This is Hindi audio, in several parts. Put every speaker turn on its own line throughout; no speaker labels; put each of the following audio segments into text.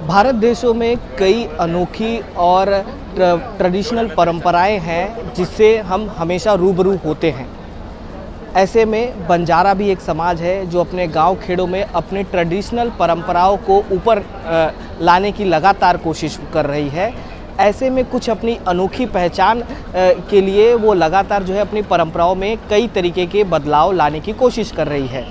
भारत देशों में कई अनोखी और ट्रेडिशनल परंपराएं हैं जिससे हम हमेशा रूबरू होते हैं। ऐसे में बंजारा भी एक समाज है जो अपने गांव खेड़ों में अपने ट्रेडिशनल परंपराओं को ऊपर लाने की लगातार कोशिश कर रही है। ऐसे में कुछ अपनी अनोखी पहचान के लिए वो लगातार जो है अपनी परंपराओं में कई तरीके के बदलाव लाने की कोशिश कर रही है।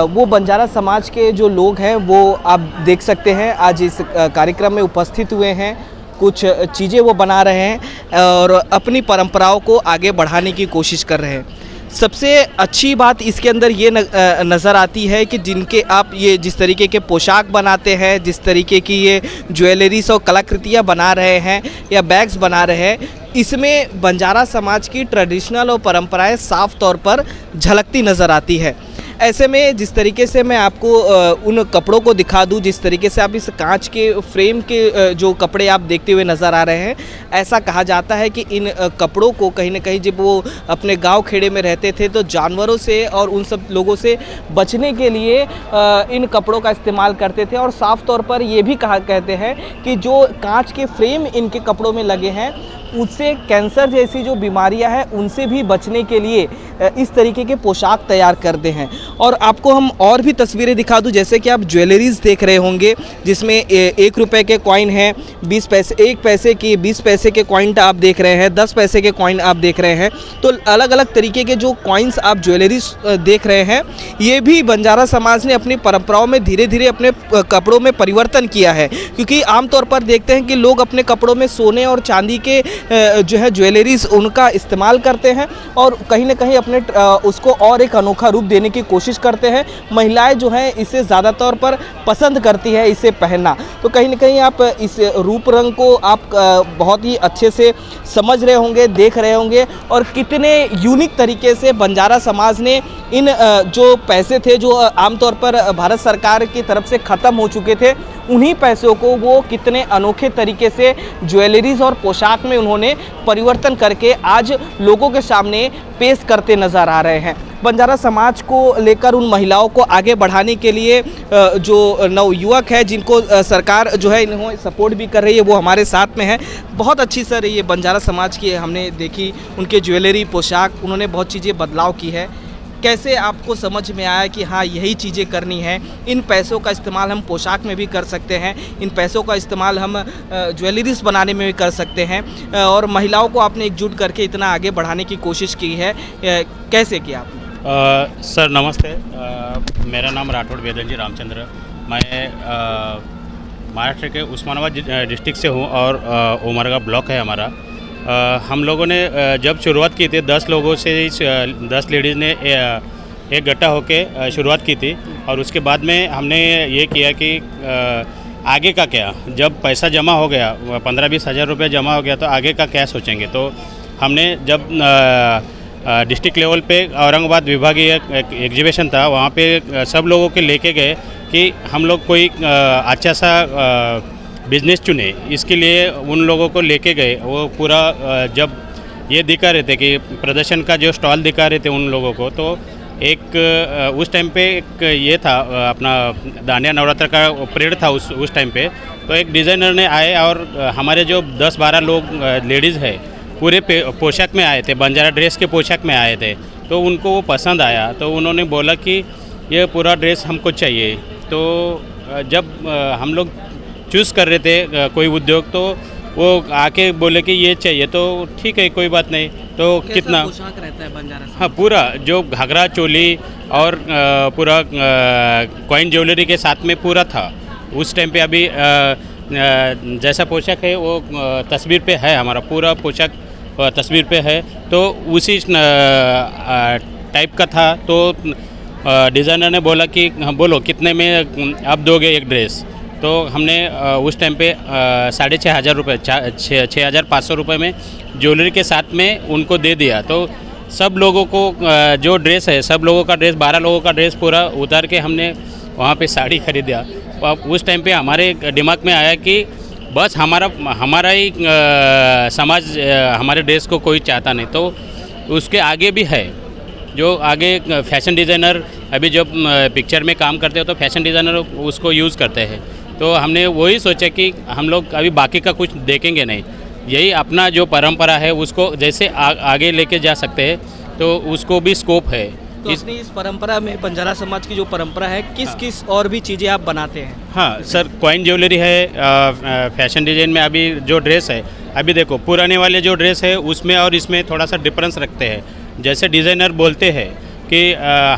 वो बंजारा समाज के जो लोग हैं वो आप देख सकते हैं आज इस कार्यक्रम में उपस्थित हुए हैं। कुछ चीज़ें वो बना रहे हैं और अपनी परंपराओं को आगे बढ़ाने की कोशिश कर रहे हैं। सबसे अच्छी बात इसके अंदर ये नज़र आती है कि जिनके आप ये जिस तरीके के पोशाक बनाते हैं, जिस तरीके की ये ज्वेलरीज और कलाकृतियाँ बना रहे हैं या बैग्स बना रहे हैं, इसमें बंजारा समाज की ट्रेडिशनल और परंपराएं साफ तौर पर झलकती नज़र आती है। ऐसे में जिस तरीके से मैं आपको उन कपड़ों को दिखा दूं, जिस तरीके से आप इस कांच के फ्रेम के जो कपड़े आप देखते हुए नज़र आ रहे हैं, ऐसा कहा जाता है कि इन कपड़ों को कहीं ना कहीं जब वो अपने गांव खेड़े में रहते थे तो जानवरों से और उन सब लोगों से बचने के लिए इन कपड़ों का इस्तेमाल करते थे। और साफ तौर पर ये भी कहते हैं कि जो कांच के फ्रेम इनके कपड़ों में लगे हैं उससे कैंसर जैसी जो बीमारियां हैं उनसे भी बचने के लिए इस तरीके के पोशाक तैयार करते हैं। और आपको हम और भी तस्वीरें दिखा दूं, जैसे कि आप ज्वेलरीज देख रहे होंगे जिसमें 1 रुपये के कॉइन हैं, 20 पैसे, 1 पैसे की, 20 पैसे के कॉइन आप देख रहे हैं, 10 पैसे के कॉइन आप देख रहे हैं। तो अलग अलग तरीके के जो कॉइन्स आप ज्वेलरीज देख रहे हैं, ये भी बंजारा समाज ने अपनी परंपराओं में धीरे धीरे अपने कपड़ों में परिवर्तन किया है। क्योंकि आमतौर पर देखते हैं कि लोग अपने कपड़ों में सोने और चांदी के जो है ज्वेलरीज उनका इस्तेमाल करते हैं और कहीं ना कहीं अपने उसको और एक अनोखा रूप देने की कोशिश करते हैं। महिलाएं जो हैं इसे ज़्यादा तौर पर पसंद करती है इसे पहनना। तो कहीं ना कहीं आप इस रूप रंग को आप बहुत ही अच्छे से समझ रहे होंगे, देख रहे होंगे और कितने यूनिक तरीके से बंजारा समाज ने इन जो पैसे थे जो आमतौर पर भारत सरकार की तरफ से ख़त्म हो चुके थे, उन्हीं पैसों को वो कितने अनोखे तरीके से ज्वेलरीज और पोशाक में उन्होंने परिवर्तन करके आज लोगों के सामने पेश करते नज़र आ रहे हैं। बंजारा समाज को लेकर उन महिलाओं को आगे बढ़ाने के लिए जो नवयुवक है जिनको सरकार जो है इन्होंने सपोर्ट भी कर रही है, वो हमारे साथ में है। बहुत अच्छी सर ये बंजारा समाज की हमने देखी, उनके ज्वेलरी पोशाक, उन्होंने बहुत चीज़ें बदलाव की है। कैसे आपको समझ में आया कि हाँ यही चीज़ें करनी है, इन पैसों का इस्तेमाल हम पोशाक में भी कर सकते हैं, इन पैसों का इस्तेमाल हम ज्वेलरीज बनाने में भी कर सकते हैं, और महिलाओं को आपने एकजुट करके इतना आगे बढ़ाने की कोशिश की है, कैसे किया आपने?
सर नमस्ते, मेरा नाम राठौड़ वेदन जी रामचंद्र। मैं महाराष्ट्र के उस्मानाबाद डिस्ट्रिक्ट से हूँ और उमरगा ब्लॉक है हमारा। हम लोगों ने जब शुरुआत की थी 10 लोगों से, 10 लेडीज़ ने एक गट्ठा होके शुरुआत की थी। और उसके बाद में हमने ये किया कि आगे का क्या, जब पैसा जमा हो गया 15-20 हज़ार रुपये जमा हो गया तो आगे का क्या सोचेंगे। तो हमने जब डिस्ट्रिक्ट लेवल पे औरंगाबाद विभागीय एग्जीबिशन था, वहाँ पे सब लोगों के लेके गए कि हम लोग कोई अच्छा सा बिजनेस चुने। इसके लिए उन लोगों को लेके गए। वो पूरा जब ये दिखा रहे थे कि प्रदर्शन का जो स्टॉल दिखा रहे थे उन लोगों को, तो एक उस टाइम पे एक ये था अपना दांडिया नवरात्र का परेड था उस टाइम पे। तो एक डिज़ाइनर ने आए और हमारे जो 10-12 लोग लेडीज़ है पूरे पोशाक में आए थे, बंजारा ड्रेस के पोशाक में आए थे। तो उनको वो पसंद आया, तो उन्होंने बोला कि ये पूरा ड्रेस हमको चाहिए। तो जब हम लोग चूज़ कर रहे थे कोई उद्योग, तो वो आके बोले कि ये चाहिए, तो ठीक है कोई बात नहीं। तो कितना
पोशाक रहता है बंजारा?
हाँ, पूरा जो घाघरा चोली और पूरा कॉइन ज्वेलरी के साथ में पूरा था उस टाइम पे। अभी जैसा पोशाक है वो तस्वीर पे है, हमारा पूरा पोशाक तस्वीर पे है, तो उसी टाइप का था। तो डिज़ाइनर ने बोला कि बोलो कितने में आप दोगे एक ड्रेस। तो हमने उस टाइम पे 6,500 रुपये, 6,500 रुपये में ज्वेलरी के साथ में उनको दे दिया। तो सब लोगों को जो ड्रेस है, सब लोगों का ड्रेस, 12 लोगों का ड्रेस पूरा उतार के हमने वहाँ पे साड़ी खरीदा। उस टाइम पे हमारे दिमाग में आया कि बस हमारा ही समाज हमारे ड्रेस को कोई चाहता नहीं। तो उसके आगे भी है जो आगे फैशन डिज़ाइनर अभी जब पिक्चर में काम करते हो तो फैशन डिज़ाइनर उसको यूज़ करते हैं। तो हमने वही सोचा कि हम लोग अभी बाकी का कुछ देखेंगे नहीं, यही अपना जो परंपरा है उसको जैसे आगे लेके जा सकते हैं, तो उसको भी स्कोप है।
तो अपनी इस परंपरा में बंजारा समाज की जो परंपरा है, किस किस और भी चीज़ें आप बनाते हैं?
हाँ सर, कॉइन ज्वेलरी है, फैशन डिजाइन में अभी जो ड्रेस है, अभी देखो पुराने वाले जो ड्रेस है उसमें और इसमें थोड़ा सा डिफरेंस रखते हैं। जैसे डिज़ाइनर बोलते हैं कि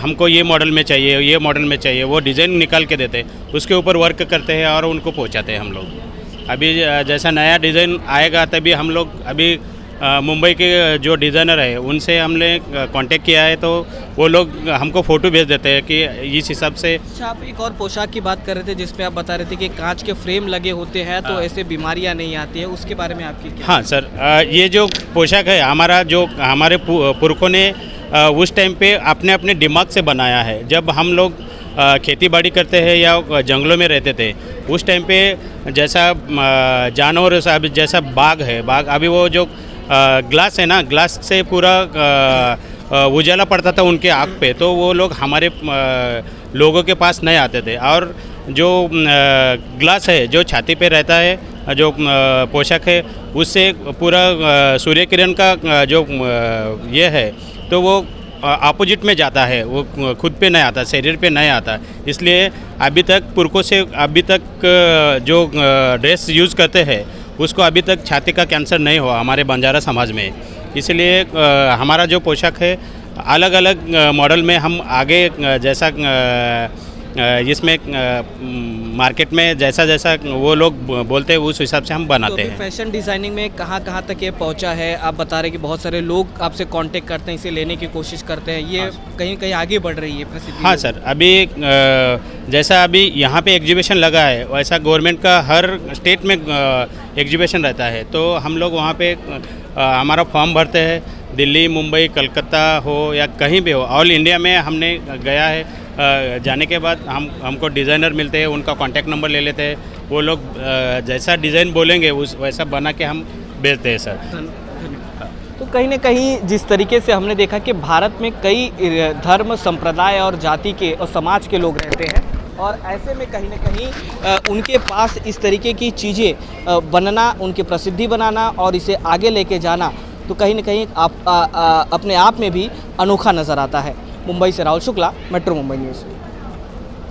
हमको ये मॉडल में चाहिए, ये मॉडल में चाहिए, वो डिज़ाइन निकाल के देते हैं, उसके ऊपर वर्क करते हैं और उनको पहुंचाते हैं हम लोग। अभी जैसा नया डिज़ाइन आएगा तभी हम लोग अभी मुंबई के जो डिज़ाइनर है उनसे हमने कांटेक्ट किया है, तो वो लोग हमको फ़ोटो भेज देते हैं कि इस हिसाब से।
अच्छा, आप एक और पोशाक की बात कर रहे थे जिसमें आप बता रहे थे कि कांच के फ्रेम लगे होते हैं तो ऐसे बीमारियां नहीं आती है, उसके बारे में आपकी क्या?
हाँ सर, ये जो पोशाक है हमारा, जो हमारे पुरखों ने उस टाइम पे अपने अपने दिमाग से बनाया है। जब हम लोग खेती बाड़ी करते हैं या जंगलों में रहते थे, उस टाइम पे जैसा जानवर जैसा बाघ है, बाघ अभी वो जो ग्लास है ना, ग्लास से पूरा उजाला पड़ता था उनके आँख पे, तो वो लोग हमारे लोगों के पास नहीं आते थे। और जो ग्लास है जो छाती पे रहता है, जो पोशाक है, उससे पूरा सूर्य किरण का जो ये है, तो वो अपोजिट में जाता है, वो खुद पे नहीं आता, शरीर पे नहीं आता। इसलिए अभी तक पुरखों से अभी तक जो ड्रेस यूज़ करते हैं उसको अभी तक छाती का कैंसर नहीं हुआ हमारे बंजारा समाज में। इसलिए हमारा जो पोशाक है अलग अलग मॉडल में हम आगे जैसा इसमें मार्केट में जैसा जैसा वो लोग बोलते हैं उस हिसाब से हम बनाते हैं।
फैशन डिज़ाइनिंग में कहाँ कहाँ तक ये पहुँचा है? आप बता रहे कि बहुत सारे लोग आपसे कांटेक्ट करते हैं, इसे लेने की कोशिश करते हैं, ये कहीं कहीं आगे बढ़ रही है प्रसिद्धि?
हाँ सर, अभी जैसा अभी यहाँ पे एग्जीबिशन लगा है, वैसा गवर्नमेंट का हर स्टेट में एग्जीबिशन रहता है, तो हम लोग वहाँ पे हमारा फॉर्म भरते हैं। दिल्ली, मुंबई, कलकत्ता हो या कहीं भी हो, ऑल इंडिया में हमने गया है। जाने के बाद हमको डिज़ाइनर मिलते हैं, उनका कांटेक्ट नंबर ले लेते हैं, वो लोग जैसा डिज़ाइन बोलेंगे उस वैसा बना के हम भेजते हैं सर।
तो कहीं ना कहीं जिस तरीके से हमने देखा कि भारत में कई धर्म, संप्रदाय और जाति के और समाज के लोग रहते हैं, और ऐसे में कहीं ना कहीं उनके पास इस तरीके की चीज़ें बनना, उनकी प्रसिद्धि बनाना और इसे आगे लेके जाना, तो कहीं ना कहीं अपने आप में भी अनोखा नज़र आता है। मुंबई से राहुल शुक्ला, मेट्रो मुंबई न्यूज़।